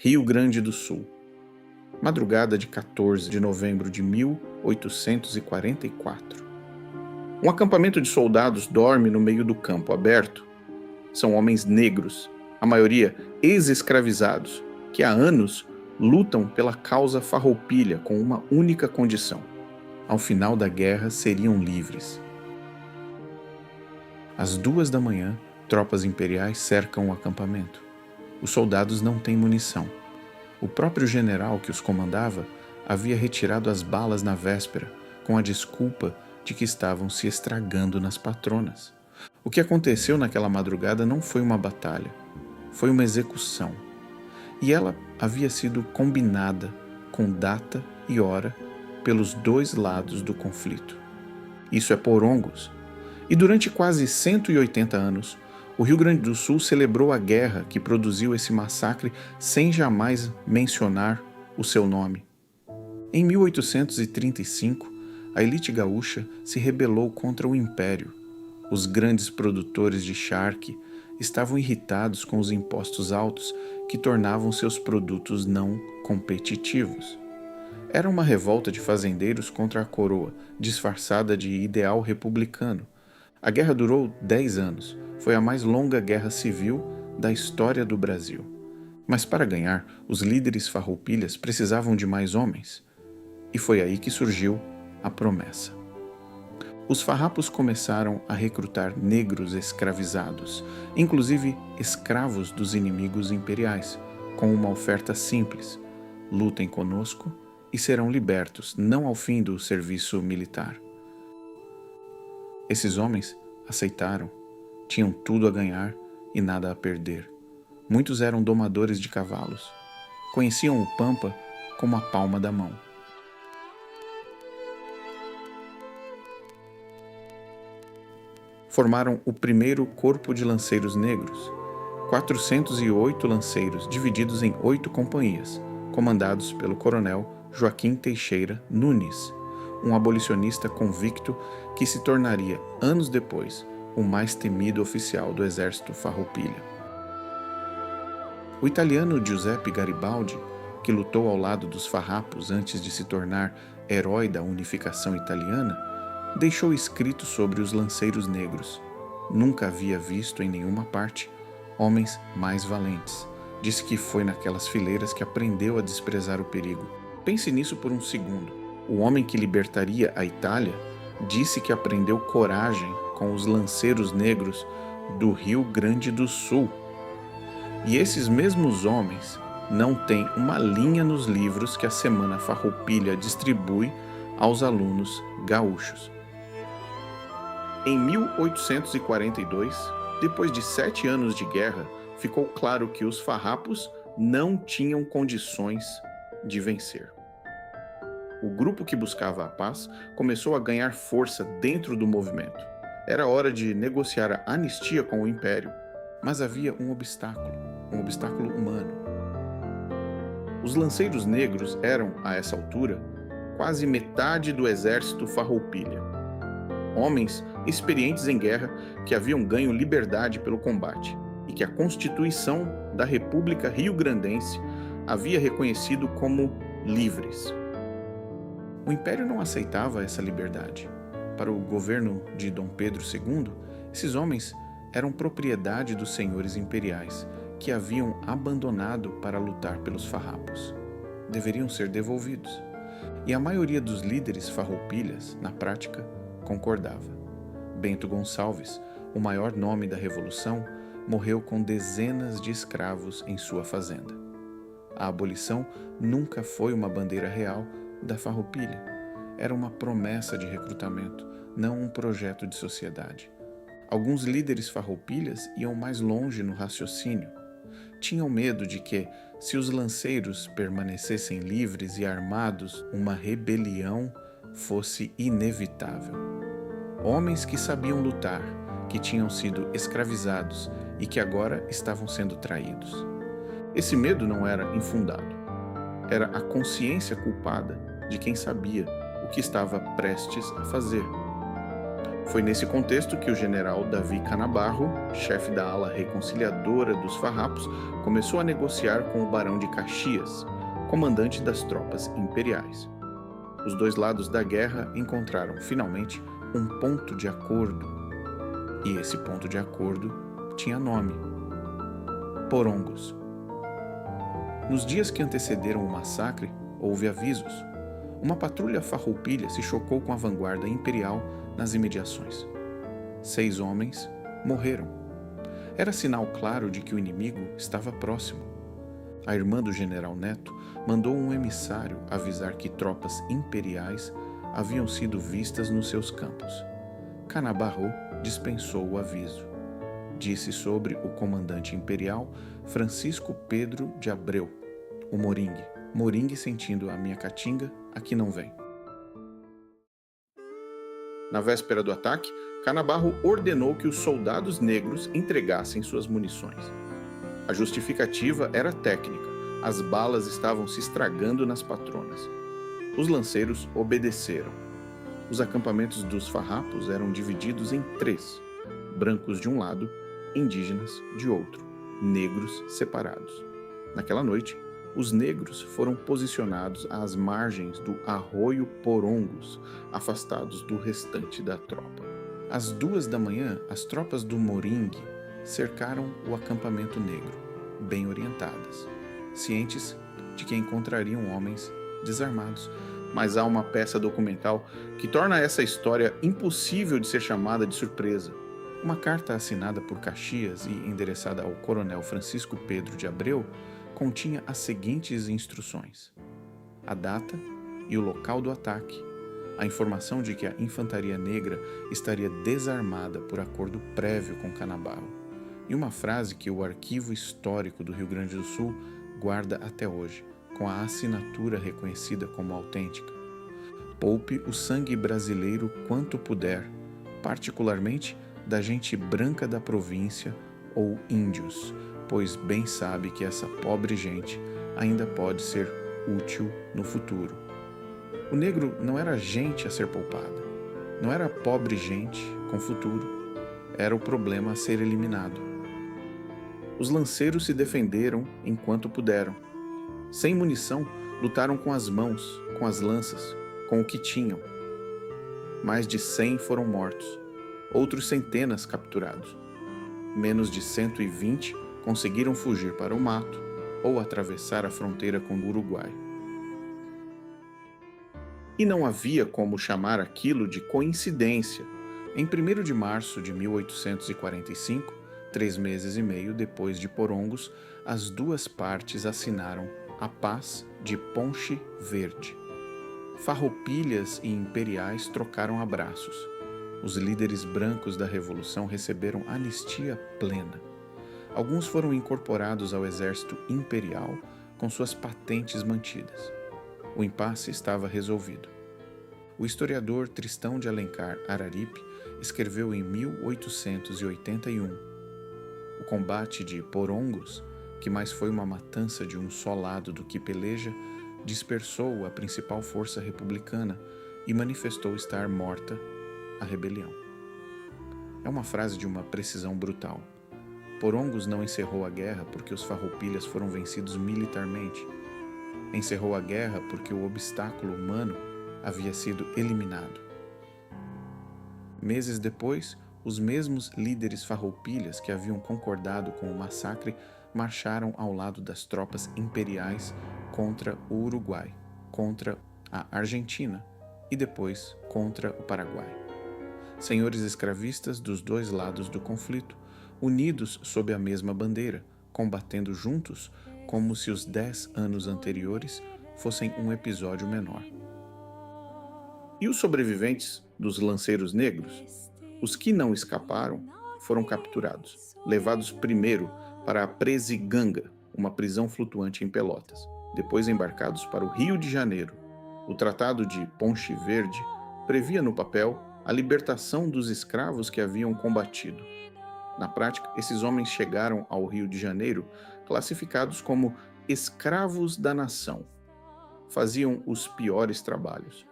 Rio Grande do Sul. Madrugada de 14 de novembro de 1844. Um acampamento de soldados dorme no meio do campo aberto. São homens negros, a maioria ex-escravizados, que há anos lutam pela causa farroupilha com uma única condição: ao final da guerra seriam livres. Às 2 da manhã, tropas imperiais cercam o acampamento. Os soldados não têm munição. O próprio general que os comandava havia retirado as balas na véspera, com a desculpa de que estavam se estragando nas patronas. O que aconteceu naquela madrugada não foi uma batalha, foi uma execução. E ela havia sido combinada com data e hora pelos dois lados do conflito. Isso é porongos. E durante quase 180 anos, o Rio Grande do Sul celebrou a guerra que produziu esse massacre sem jamais mencionar o seu nome. Em 1835, a elite gaúcha se rebelou contra o Império. Os grandes produtores de charque estavam irritados com os impostos altos que tornavam seus produtos não competitivos. Era uma revolta de fazendeiros contra a coroa, disfarçada de ideal republicano. A guerra durou 10 anos. Foi a mais longa guerra civil da história do Brasil. Mas para ganhar, os líderes farroupilhas precisavam de mais homens. E foi aí que surgiu a promessa. Os farrapos começaram a recrutar negros escravizados, inclusive escravos dos inimigos imperiais, com uma oferta simples: lutem conosco e serão libertos, não ao fim do serviço militar. Esses homens aceitaram. Tinham tudo a ganhar e nada a perder. Muitos eram domadores de cavalos. Conheciam o Pampa como a palma da mão. Formaram o primeiro corpo de lanceiros negros, 408 lanceiros divididos em 8 companhias, comandados pelo coronel Joaquim Teixeira Nunes, um abolicionista convicto que se tornaria, anos depois, o mais temido oficial do exército farroupilha. O italiano Giuseppe Garibaldi, que lutou ao lado dos farrapos antes de se tornar herói da unificação italiana, deixou escrito sobre os lanceiros negros: nunca havia visto em nenhuma parte homens mais valentes. Disse que foi naquelas fileiras que aprendeu a desprezar o perigo. Pense nisso por um segundo. O homem que libertaria a Itália disse que aprendeu coragem com os lanceiros negros do Rio Grande do Sul. E esses mesmos homens não têm uma linha nos livros que a Semana Farroupilha distribui aos alunos gaúchos. Em 1842, depois de 7 anos de guerra, ficou claro que os farrapos não tinham condições de vencer. O grupo que buscava a paz começou a ganhar força dentro do movimento. Era hora de negociar a anistia com o Império, mas havia um obstáculo humano. Os lanceiros negros eram, a essa altura, quase metade do exército farroupilha. Homens experientes em guerra que haviam ganho liberdade pelo combate e que a Constituição da República Rio-Grandense havia reconhecido como livres. O Império não aceitava essa liberdade. Para o governo de Dom Pedro II, esses homens eram propriedade dos senhores imperiais, que haviam abandonado para lutar pelos farrapos. Deveriam ser devolvidos. E a maioria dos líderes farroupilhas, na prática, concordava. Bento Gonçalves, o maior nome da Revolução, morreu com dezenas de escravos em sua fazenda. A abolição nunca foi uma bandeira real da farroupilha. Era uma promessa de recrutamento, não um projeto de sociedade. Alguns líderes farroupilhas iam mais longe no raciocínio. Tinham medo de que, se os lanceiros permanecessem livres e armados, uma rebelião fosse inevitável. Homens que sabiam lutar, que tinham sido escravizados e que agora estavam sendo traídos. Esse medo não era infundado. Era a consciência culpada de quem sabia o que estava prestes a fazer. Foi nesse contexto que o general Davi Canabarro, chefe da ala reconciliadora dos farrapos, começou a negociar com o barão de Caxias, comandante das tropas imperiais. Os dois lados da guerra encontraram, finalmente, um ponto de acordo. E esse ponto de acordo tinha nome: Porongos. Nos dias que antecederam o massacre, houve avisos. Uma patrulha farroupilha se chocou com a vanguarda imperial nas imediações. 6 homens morreram. Era sinal claro de que o inimigo estava próximo. A irmã do general Neto mandou um emissário avisar que tropas imperiais haviam sido vistas nos seus campos. Canabarro dispensou o aviso. Disse sobre o comandante imperial Francisco Pedro de Abreu, o Moringue. Moringue sentindo a minha caatinga, aqui não vem. Na véspera do ataque, Canabarro ordenou que os soldados negros entregassem suas munições. A justificativa era técnica. As balas estavam se estragando nas patronas. Os lanceiros obedeceram. Os acampamentos dos farrapos eram divididos em 3: brancos de um lado, indígenas de outro, negros separados. Naquela noite, os negros foram posicionados às margens do arroio Porongos, afastados do restante da tropa. Às 2 da manhã, as tropas do Moringue cercaram o acampamento negro, bem orientadas, cientes de que encontrariam homens desarmados. Mas há uma peça documental que torna essa história impossível de ser chamada de surpresa. Uma carta assinada por Caxias e endereçada ao coronel Francisco Pedro de Abreu continha as seguintes instruções: a data e o local do ataque, a informação de que a infantaria negra estaria desarmada por acordo prévio com Canabarro, e uma frase que o Arquivo Histórico do Rio Grande do Sul guarda até hoje, com a assinatura reconhecida como autêntica: poupe o sangue brasileiro quanto puder, particularmente da gente branca da província ou índios, pois bem sabe que essa pobre gente ainda pode ser útil no futuro. O negro não era gente a ser poupada, não era pobre gente com futuro, era o problema a ser eliminado. Os lanceiros se defenderam enquanto puderam. Sem munição, lutaram com as mãos, com as lanças, com o que tinham. Mais de 100 foram mortos, outros centenas capturados. Menos de 120 conseguiram fugir para o mato ou atravessar a fronteira com o Uruguai. E não havia como chamar aquilo de coincidência. Em 1º de março de 1845, 3 meses e meio depois de Porongos, as duas partes assinaram a Paz de Ponche Verde. Farroupilhas e imperiais trocaram abraços. Os líderes brancos da Revolução receberam anistia plena. Alguns foram incorporados ao exército imperial com suas patentes mantidas. O impasse estava resolvido. O historiador Tristão de Alencar Araripe escreveu em 1881: o combate de Porongos, que mais foi uma matança de um só lado do que peleja, dispersou a principal força republicana e manifestou estar morta a rebelião. É uma frase de uma precisão brutal. Porongos não encerrou a guerra porque os farroupilhas foram vencidos militarmente. Encerrou a guerra porque o obstáculo humano havia sido eliminado. Meses depois, os mesmos líderes farroupilhas que haviam concordado com o massacre marcharam ao lado das tropas imperiais contra o Uruguai, contra a Argentina e depois contra o Paraguai. Senhores escravistas dos dois lados do conflito, unidos sob a mesma bandeira, combatendo juntos como se os 10 anos anteriores fossem um episódio menor. E os sobreviventes dos lanceiros negros? Os que não escaparam foram capturados, levados primeiro para a Presiganga, uma prisão flutuante em Pelotas, depois embarcados para o Rio de Janeiro. O Tratado de Ponche Verde previa no papel a libertação dos escravos que haviam combatido. Na prática, esses homens chegaram ao Rio de Janeiro classificados como escravos da nação. Faziam os piores trabalhos.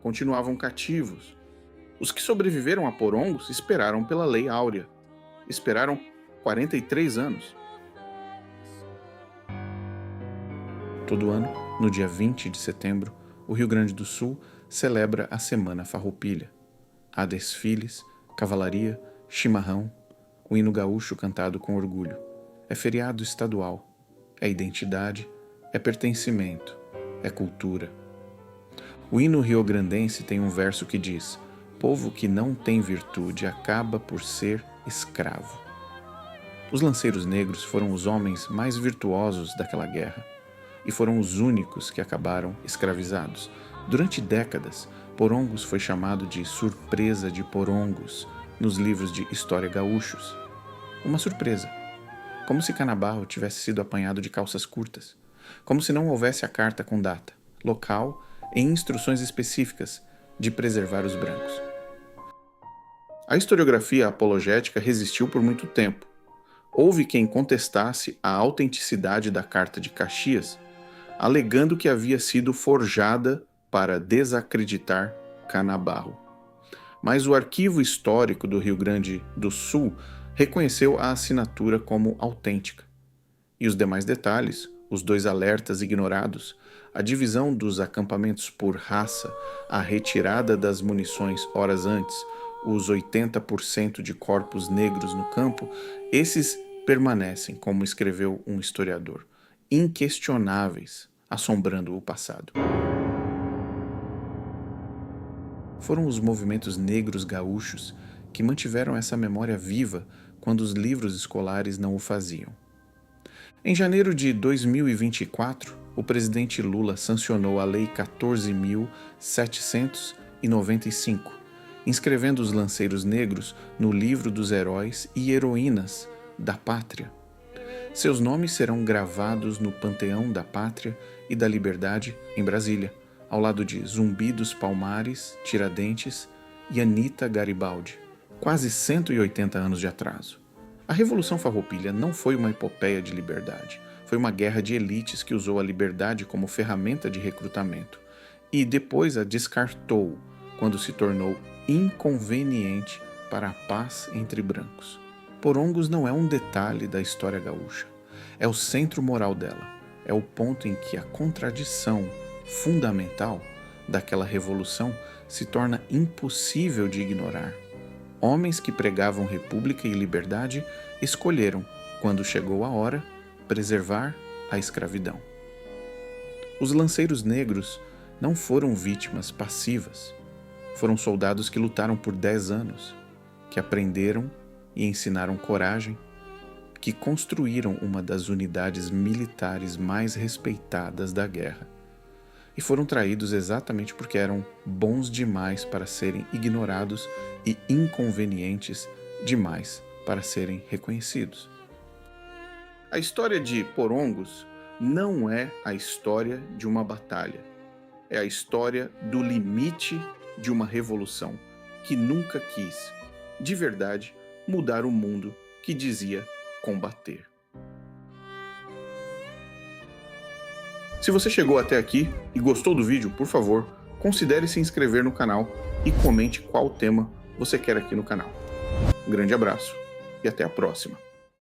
Continuavam cativos. Os que sobreviveram a Porongos esperaram pela Lei Áurea. Esperaram 43 anos. Todo ano, no dia 20 de setembro, o Rio Grande do Sul celebra a Semana Farroupilha. Há desfiles, cavalaria, chimarrão, o hino gaúcho cantado com orgulho. É feriado estadual, é identidade, é pertencimento, é cultura. O hino riograndense tem um verso que diz: povo que não tem virtude acaba por ser escravo. Os lanceiros negros foram os homens mais virtuosos daquela guerra e foram os únicos que acabaram escravizados. Durante décadas, Porongos foi chamado de surpresa de Porongos nos livros de história gaúchos. Uma surpresa, como se Canabarro tivesse sido apanhado de calças curtas, como se não houvesse a carta com data, local e instruções específicas de preservar os brancos. A historiografia apologética resistiu por muito tempo. Houve quem contestasse a autenticidade da Carta de Caxias, alegando que havia sido forjada para desacreditar Canabarro. Mas o Arquivo Histórico do Rio Grande do Sul reconheceu a assinatura como autêntica. E os demais detalhes, os 2 alertas ignorados, a divisão dos acampamentos por raça, a retirada das munições horas antes, os 80% de corpos negros no campo, esses permanecem, como escreveu um historiador, inquestionáveis, assombrando o passado. Foram os movimentos negros gaúchos que mantiveram essa memória viva quando os livros escolares não o faziam. Em janeiro de 2024, o presidente Lula sancionou a Lei 14.795, inscrevendo os lanceiros negros no livro dos heróis e heroínas da pátria. Seus nomes serão gravados no Panteão da Pátria e da Liberdade, em Brasília, ao lado de Zumbi dos Palmares, Tiradentes e Anita Garibaldi. Quase 180 anos de atraso. A Revolução Farroupilha não foi uma epopeia de liberdade. Foi uma guerra de elites que usou a liberdade como ferramenta de recrutamento e depois a descartou quando se tornou inconveniente para a paz entre brancos. Porongos não é um detalhe da história gaúcha. É o centro moral dela. É o ponto em que a contradição fundamental daquela revolução se torna impossível de ignorar. Homens que pregavam república e liberdade escolheram, quando chegou a hora, preservar a escravidão. Os lanceiros negros não foram vítimas passivas. Foram soldados que lutaram por 10 anos, que aprenderam e ensinaram coragem, que construíram uma das unidades militares mais respeitadas da guerra. E foram traídos exatamente porque eram bons demais para serem ignorados e inconvenientes demais para serem reconhecidos. A história de Porongos não é a história de uma batalha. É a história do limite de uma revolução que nunca quis, de verdade, mudar o mundo que dizia combater. Se você chegou até aqui e gostou do vídeo, por favor, considere se inscrever no canal e comente qual tema você quer aqui no canal. Um grande abraço e até a próxima.